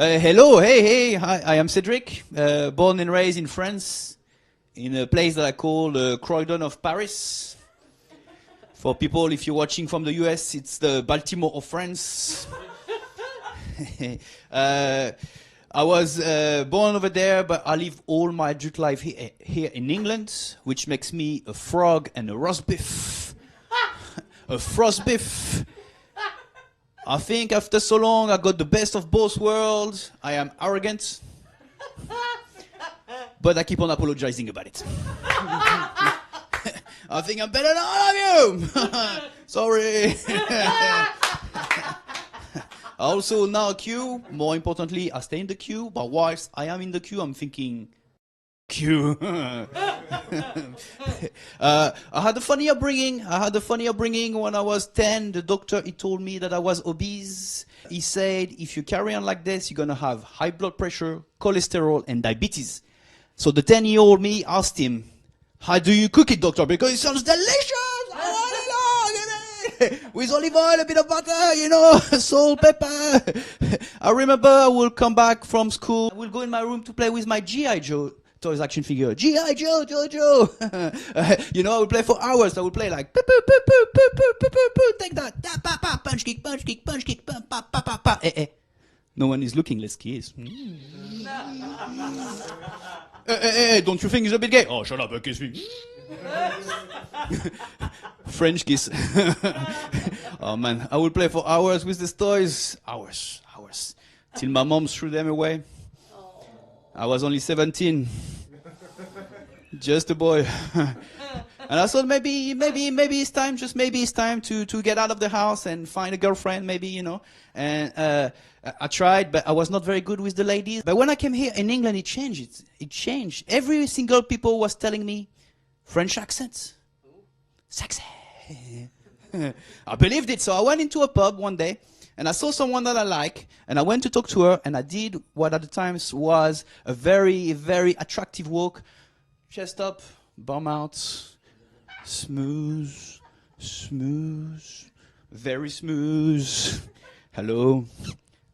Hello, hey, hi, I am Cedric, born and raised in France, in a place that I call the Croydon of Paris. For people, if you're watching from the US, it's the Baltimore of France. I was born over there, but I live all my adult life here in England, which makes me a frog and a roast beef. A frost beef. I think after so long, I got the best of both worlds. I am arrogant, but I keep on apologizing about it. I think I'm better than all of you. Sorry. I also now queue. More importantly, I stay in the queue. But whilst I am in the queue, I'm thinking, queue. I had a funny upbringing. When I was 10. The doctor, he told me that I was obese. He said, if you carry on like this, you're going to have high blood pressure, cholesterol, and diabetes. So the 10-year-old me asked him, how do you cook it, doctor? Because it sounds delicious. With olive oil, a bit of butter, salt, pepper. I remember I will come back from school. I will go in my room to play with my G.I. Joe toys action figure. G.I. Joe, Jojo. I would play for hours. I would play like, take that, punch kick, punch kick, punch kick, pa, pa, pa, pa, pa. No one is looking, let's kiss. Don't you think it's a bit gay? Oh, shut up, kiss me. French kiss. Oh man, I would play for hours with these toys. Hours. Till my mom threw them away. I was only 17. Just a boy. And I thought maybe it's time, just maybe it's time to get out of the house and find a girlfriend, maybe, And I tried, but I was not very good with the ladies. But when I came here in England, it changed. It changed. Every single people was telling me, French accent. Sexy. I believed it, so I went into a pub one day, and I saw someone that I like, and I went to talk to her, and I did what at the times was a very, very attractive walk. Chest up, bum out, smooth, very smooth. Hello,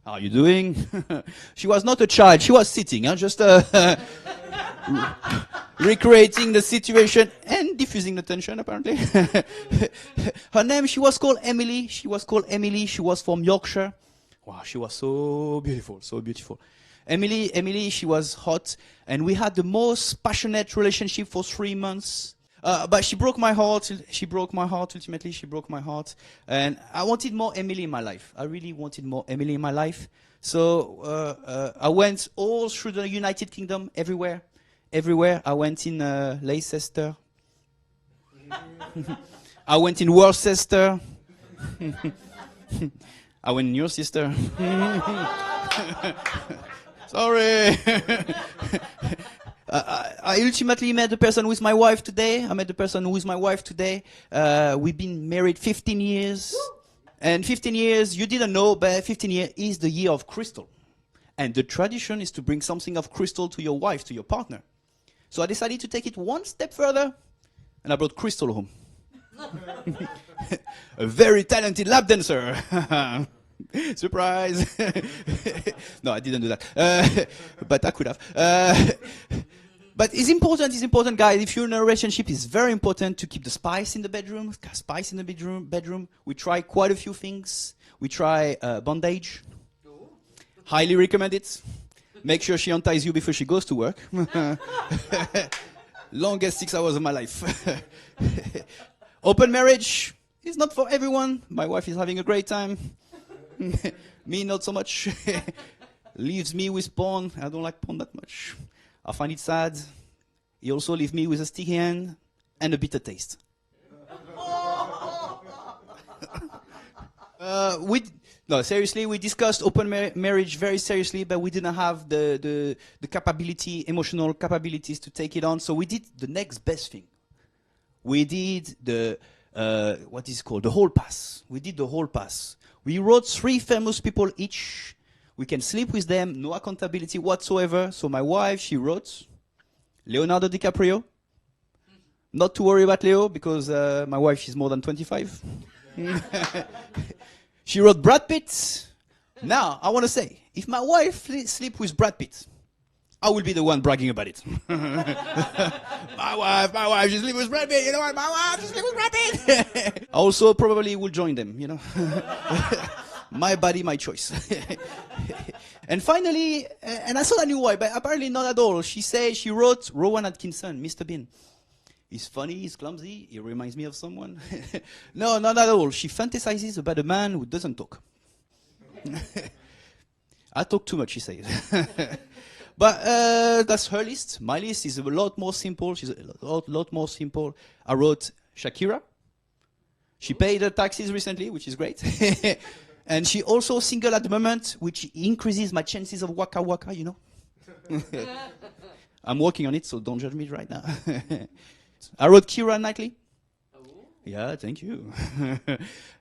how are you doing? She was not a child, she was sitting, just recreating the situation and diffusing the tension, apparently. Her name, she was called Emily. She was from Yorkshire. Wow, she was so beautiful, so beautiful. Emily, she was hot, and we had the most passionate relationship for 3 months. But she broke my heart. Ultimately, she broke my heart. And I wanted more Emily in my life. I really wanted more Emily in my life. So I went all through the United Kingdom, everywhere. I went in Leicester. I went in Worcester. I went in your sister. Sorry. I ultimately met the person who is my wife today. We've been married 15 years. And 15 years, you didn't know, but 15 years is the year of crystal. And the tradition is to bring something of crystal to your wife, to your partner. So I decided to take it one step further, and I brought crystal home. A very talented lap dancer. Surprise. No, I didn't do that. But I could have. But it's important, guys. If you're in a relationship, it's very important to keep the spice in the bedroom. We try quite a few things. We try bondage. Highly recommend it. Make sure she unties you before she goes to work. Longest 6 hours of my life. Open marriage is not for everyone. My wife is having a great time. Me, not so much. Leaves me with porn. I don't like porn that much. I find it sad. He also leaves me with a sticky hand and a bitter taste. No, seriously, we discussed open marriage very seriously, but we didn't have the emotional capabilities to take it on. So we did the next best thing. We did the whole pass. We wrote 3 famous people each. We can sleep with them, no accountability whatsoever. So my wife, she wrote Leonardo DiCaprio. Not to worry about Leo, because my wife is more than 25. She wrote Brad Pitt, Now, I want to say, if my wife sleep with Brad Pitt, I will be the one bragging about it. my wife, she sleep with Brad Pitt. You know what? My wife, she sleep with Brad Pitt. I also probably will join them, you know. My body, my choice. And finally, and I thought I knew why, but apparently not at all. She wrote Rowan Atkinson, Mr. Bean. He's funny, he's clumsy, he reminds me of someone. No, not at all. She fantasizes about a man who doesn't talk. I talk too much, she says. But that's her list. My list is a lot more simple. She's a lot more simple. I wrote Shakira. She paid her taxes recently, which is great. And she also single at the moment, which increases my chances of waka waka, you know. I'm working on it, so don't judge me right now. I wrote Keira Knightley. Oh. Yeah, thank you.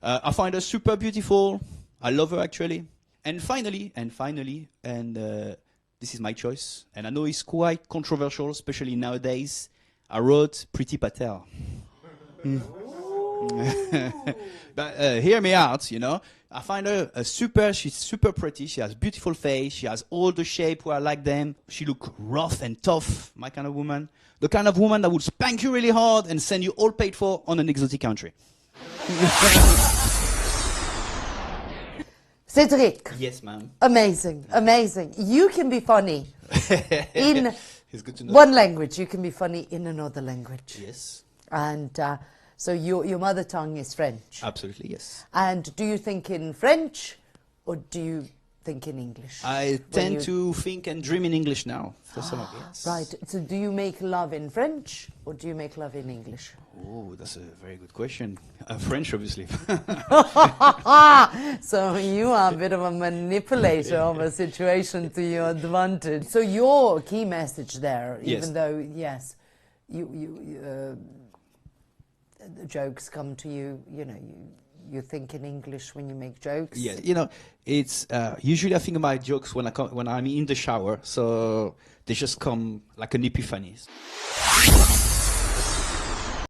I find her super beautiful. I love her actually. And finally, this is my choice, and I know it's quite controversial, especially nowadays. I wrote Priti Patel. But hear me out, you know. I find her she's super pretty. She has beautiful face. She has all the shape where I like them. She look rough and tough, my kind of woman. The kind of woman that would spank you really hard and send you all paid for on an exotic country. Cedric. Yes, ma'am. Amazing, amazing. You can be funny in Good one language. You can be funny in another language. Yes. And so your mother tongue is French. Absolutely, yes. And do you think in French or do you think in English? I tend to think and dream in English now. Yes. Right. So do you make love in French or do you make love in English? Oh, that's a very good question. French, obviously. So you are a bit of a manipulator of a situation to your advantage. So your key message there, even though, yes, the jokes come to you, you know, you think in English when you make jokes. Yeah, you know, it's usually I think of my jokes when I'm in the shower, so they just come like an epiphany.